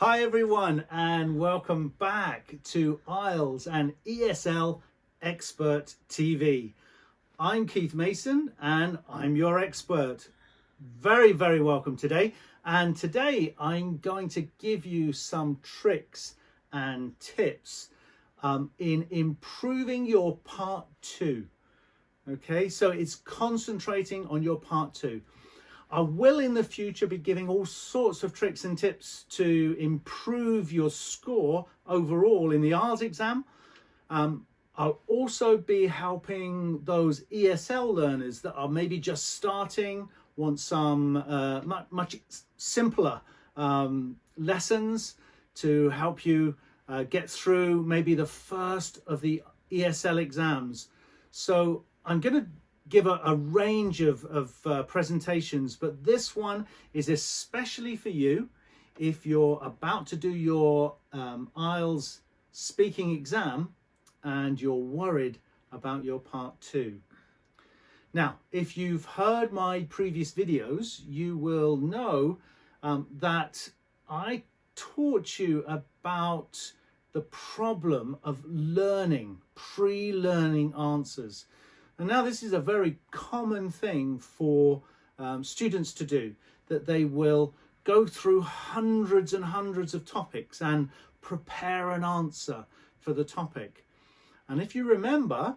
Hi everyone, and welcome back to IELTS and ESL Expert TV. I'm Keith Mason and I'm your expert. Very welcome today. And today I'm going to give you some tricks and tips in improving your part 2. Okay, so it's concentrating on your part 2. I will in the future be giving all sorts of tricks and tips to improve your score overall in the IELTS exam. I'll also be helping those ESL learners that are maybe just starting, want some much simpler lessons to help you get through maybe the first of the ESL exams. So I'm going to give a range of presentations, but this one is especially for you if you're about to do your IELTS speaking exam and you're worried about your part 2. Now, if you've heard my previous videos, you will know that I taught you about the problem of learning, pre-learning answers. And now this is a very common thing for students to do, that they will go through hundreds and hundreds of topics and prepare an answer for the topic. And if you remember,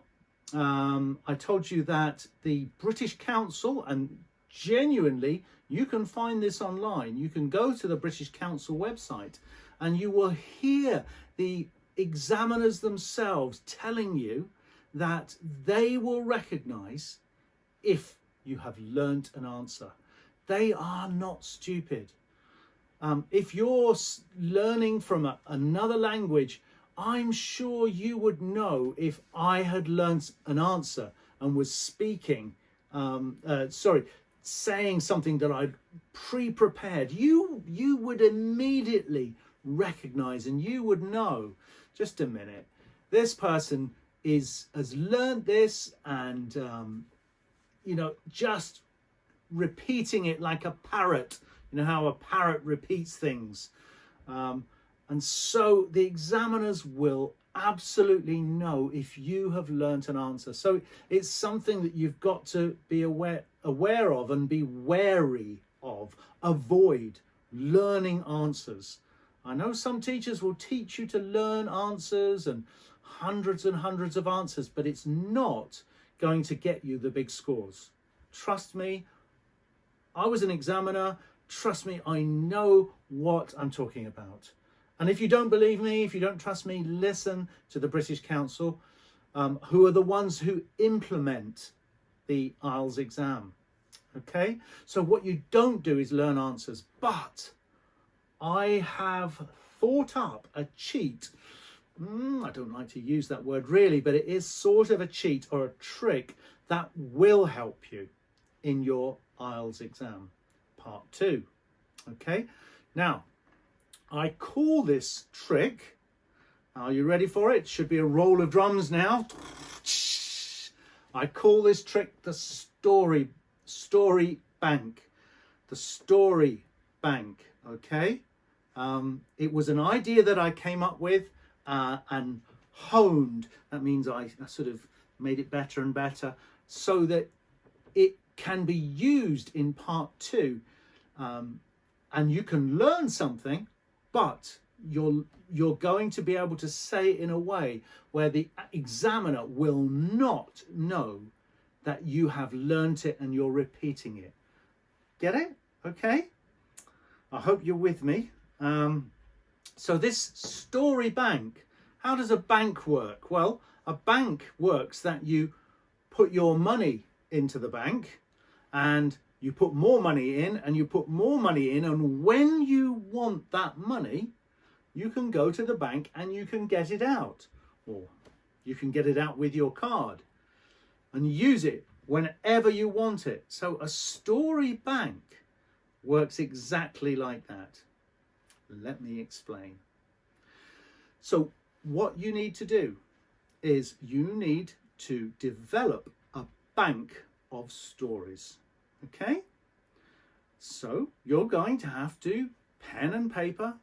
I told you that the British Council, and genuinely you can find this online, you can go to the British Council website and you will hear the examiners themselves telling you that they will recognize if you have learnt an answer. They are not stupid. If you're learning from another language, I'm sure you would know if I had learnt an answer and was speaking, saying something that I'd pre-prepared. You would immediately recognize and you would know, just a minute, this person has learned this, and just repeating it like a parrot. You know how a parrot repeats things, and so the examiners will absolutely know if you have learnt an answer. So it's something that you've got to be aware of and be wary of. Avoid learning answers. I know some teachers will teach you to learn answers and hundreds of answers, but it's not going to get you the big scores. Trust me, I was an examiner. Trust me, I know what I'm talking about. And if you don't believe me, if you don't trust me, listen to the British Council, who are the ones who implement the IELTS exam. Okay, so what you don't do is learn answers, but I have thought up a cheat. I don't like to use that word really, but it is sort of a cheat or a trick that will help you in your IELTS exam, part 2. Okay, now I call this trick, are you ready for it? Should be a roll of drums now. I call this trick the story bank. The story bank, okay? It was an idea that I came up with and honed. That means I sort of made it better and better so that it can be used in part 2, and you can learn something, but you're going to be able to say it in a way where the examiner will not know that you have learnt it and you're repeating it. Get it? Okay, I hope you're with me. So this story bank, how does a bank work? Well, a bank works that you put your money into the bank and you put more money in and you put more money in, and when you want that money, you can go to the bank and you can get it out, or you can get it out with your card and use it whenever you want it. So a story bank works exactly like that. Let me explain. So what you need to do is you need to develop a bank of stories. Okay? So you're going to have to pen and paper,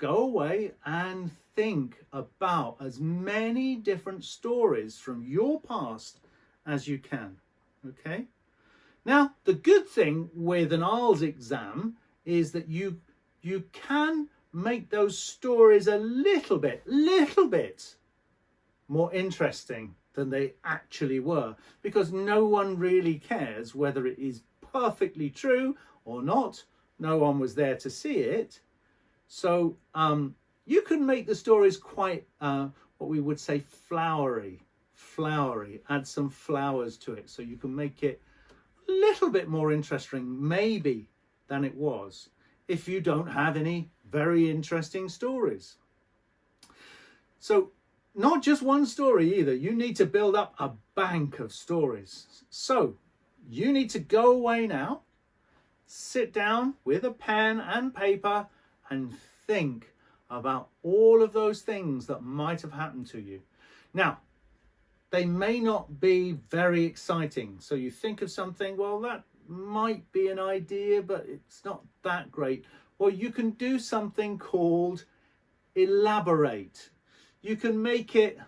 go away and think about as many different stories from your past as you can. Okay? Now, the good thing with an IELTS exam is that you can make those stories a little bit more interesting than they actually were, because no one really cares whether it is perfectly true or not. No one was there to see it. So you can make the stories quite what we would say flowery, add some flowers to it, so you can make it a little bit more interesting maybe than it was if you don't have any very interesting stories. So not just one story either, you need to build up a bank of stories. So you need to go away now, sit down with a pen and paper and think about all of those things that might have happened to you. Now, they may not be very exciting. So you think of something, well, that might be an idea, but it's not that great. Well, you can do something called elaborate. You can make it,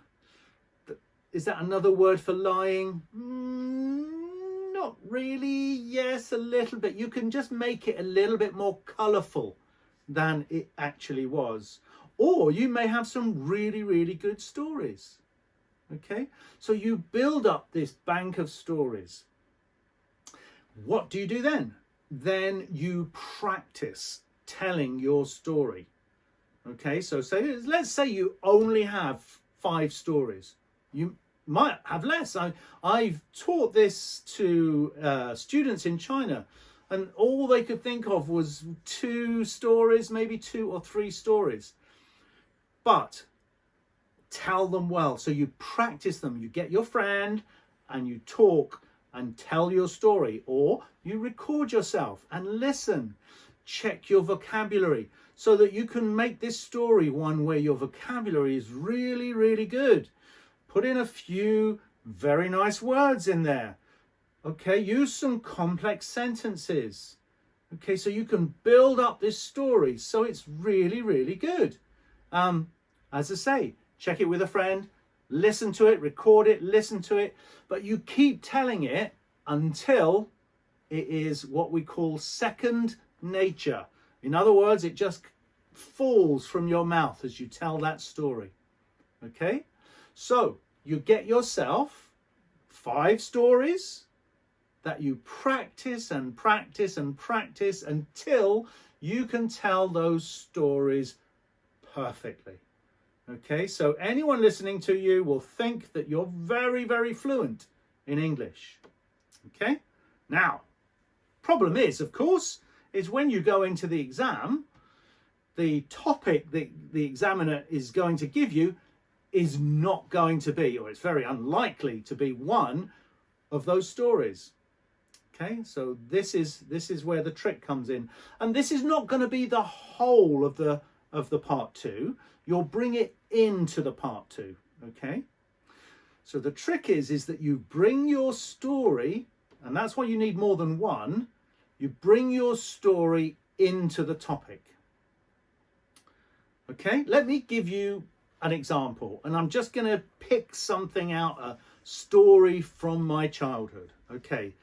is that another word for lying? Not really. Yes, a little bit. You can just make it a little bit more colourful than it actually was. Or you may have some really, really good stories. Okay, so you build up this bank of stories. What do you do then? Then you practice telling your story. Okay, so let's say you only have 5 stories. You might have less. I've taught this to students in China, and all they could think of was 2 stories, maybe 2 or 3 stories. But tell them well. So you practice them. You get your friend and you talk and tell your story, or you record yourself and listen. Check your vocabulary so that you can make this story one where your vocabulary is really, really good. Put in a few very nice words in there. Okay, use some complex sentences. Okay, so you can build up this story so it's really, really good. As I say, check it with a friend, listen to it, record it, listen to it, but you keep telling it until it is what we call second nature. In other words, it just falls from your mouth as you tell that story. Okay, so you get yourself 5 stories that you practice and practice and practice until you can tell those stories perfectly. Okay, so anyone listening to you will think that you're very, very fluent in English. Okay, now, problem is, of course, is when you go into the exam, the topic that the examiner is going to give you is not going to be, or it's very unlikely to be, one of those stories. Okay, so this is where the trick comes in, and this is not going to be the whole of the part 2. You'll bring it into the part 2. Okay, so the trick is that you bring your story, and that's why you need more than one. You bring your story into the topic. Okay, let me give you an example, and I'm just going to pick something out, a story from my childhood. Okay,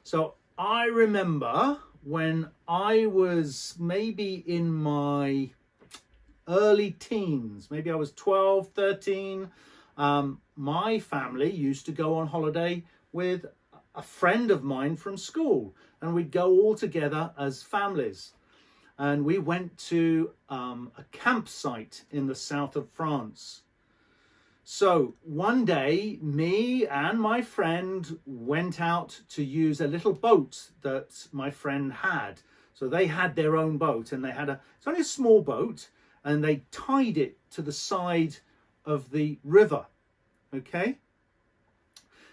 so I remember when I was maybe in my early teens, maybe I was 12, 13, my family used to go on holiday with a friend of mine from school, and we'd go all together as families. And we went to a campsite in the south of France. So one day, me and my friend went out to use a little boat that my friend had. So they had their own boat, and it's only a small boat, and they tied it to the side of the river. Okay?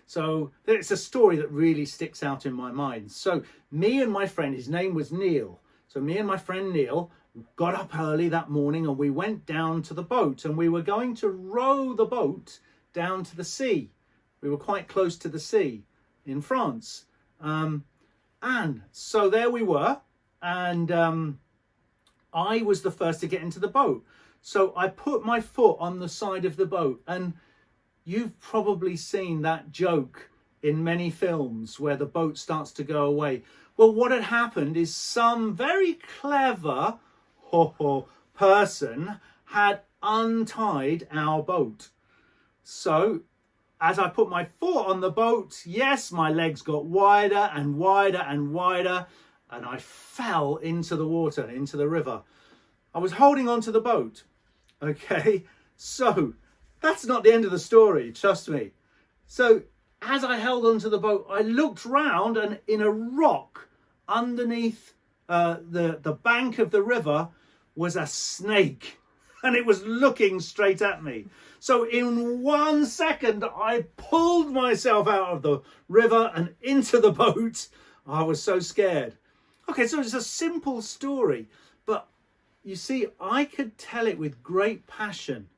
So it's a story that really sticks out in my mind. So me and my friend, his name was Neil. So me and my friend Neil got up early that morning, and we went down to the boat, and we were going to row the boat down to the sea. We were quite close to the sea in France. And so there we were. And I was the first to get into the boat. So I put my foot on the side of the boat, and you've probably seen that joke in many films where the boat starts to go away. Well, what had happened is some very clever person had untied our boat. So as I put my foot on the boat, yes, my legs got wider and wider and wider, and I fell into the water, into the river. I was holding on to the boat. Okay, so that's not the end of the story, trust me. So as I held onto the boat, I looked round, and in a rock underneath the bank of the river was a snake, and it was looking straight at me. So in 1 second, I pulled myself out of the river and into the boat. I was so scared. Okay, so it's a simple story, but you see, I could tell it with great passion.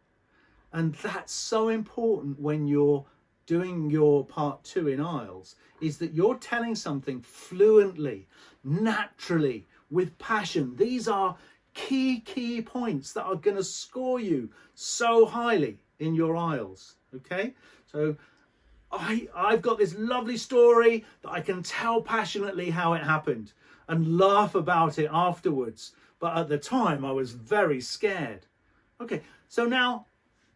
And that's so important when you're doing your part 2 in IELTS, is that you're telling something fluently, naturally, with passion. These are key points that are going to score you so highly in your IELTS. Okay, so I've got this lovely story that I can tell passionately how it happened and laugh about it afterwards. But at the time, I was very scared. Okay, so now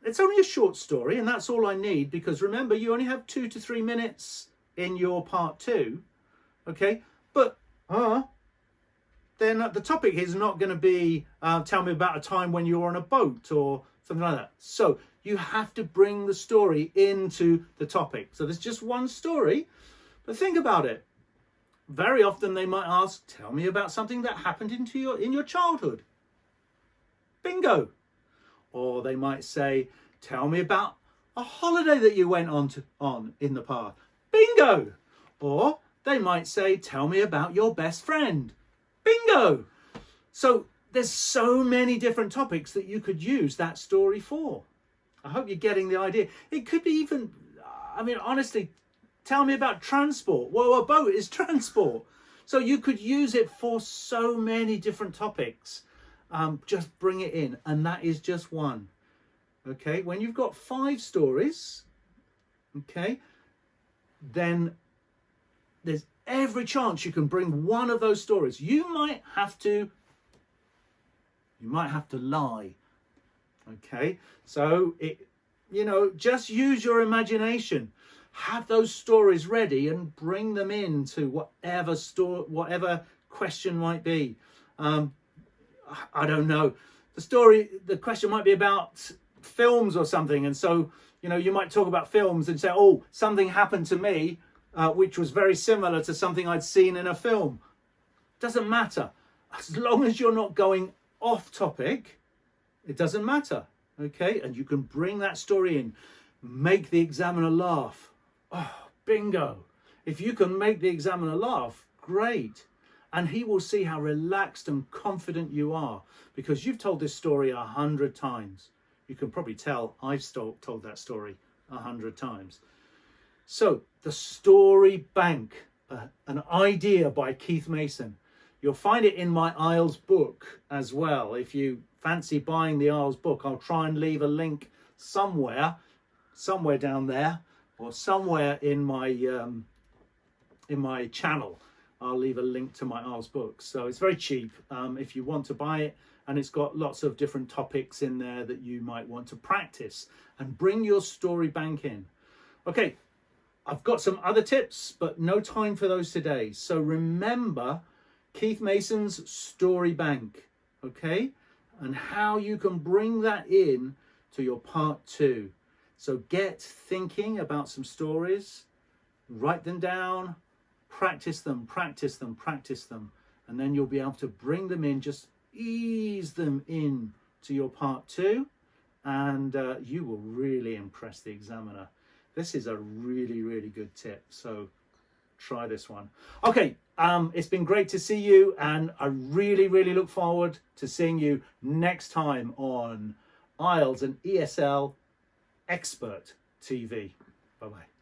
it's only a short story, and that's all I need, because remember, you only have 2 to 3 minutes in your part 2. Okay, but then the topic is not going to be tell me about a time when you were on a boat or something like that. So you have to bring the story into the topic. So there's just one story, but think about it. Very often they might ask, tell me about something that happened in your childhood. Bingo. Or they might say, tell me about a holiday that you went on in the past. Bingo. Or they might say, tell me about your best friend. Bingo. So there's so many different topics that you could use that story for. I hope you're getting the idea. It could be even, I mean, honestly, tell me about transport. Well, a boat is transport. So you could use it for so many different topics. Just bring it in, and that is just one. Okay, when you've got 5 stories, okay, then there's every chance you can bring one of those stories. You might have to lie. Okay, so just use your imagination. Have those stories ready and bring them into whatever question might be. I don't know. The question might be about films or something, and so you might talk about films and say, oh, something happened to me which was very similar to something I'd seen in a film. Doesn't matter, as long as you're not going off topic. It doesn't matter. Okay, and you can bring that story in, make the examiner laugh. Oh, bingo. If you can make the examiner laugh, great. And he will see how relaxed and confident you are, because you've told this story 100 times. You can probably tell I've told that story 100 times. So the story bank, an idea by Keith Mason. You'll find it in my IELTS book as well. If you fancy buying the IELTS book, I'll try and leave a link somewhere down there, or somewhere in my channel. I'll leave a link to my IELTS book. So it's very cheap if you want to buy it, and it's got lots of different topics in there that you might want to practice and bring your story bank in. Okay, I've got some other tips, but no time for those today. So remember Keith Mason's story bank, okay, and how you can bring that in to your part 2. So get thinking about some stories, write them down, practice them, and then you'll be able to bring them in, just ease them in to your part 2, and you will really impress the examiner. This is a really, really good tip, so try this one. Okay, it's been great to see you, and I really, really look forward to seeing you next time on IELTS and ESL Expert TV. Bye-bye.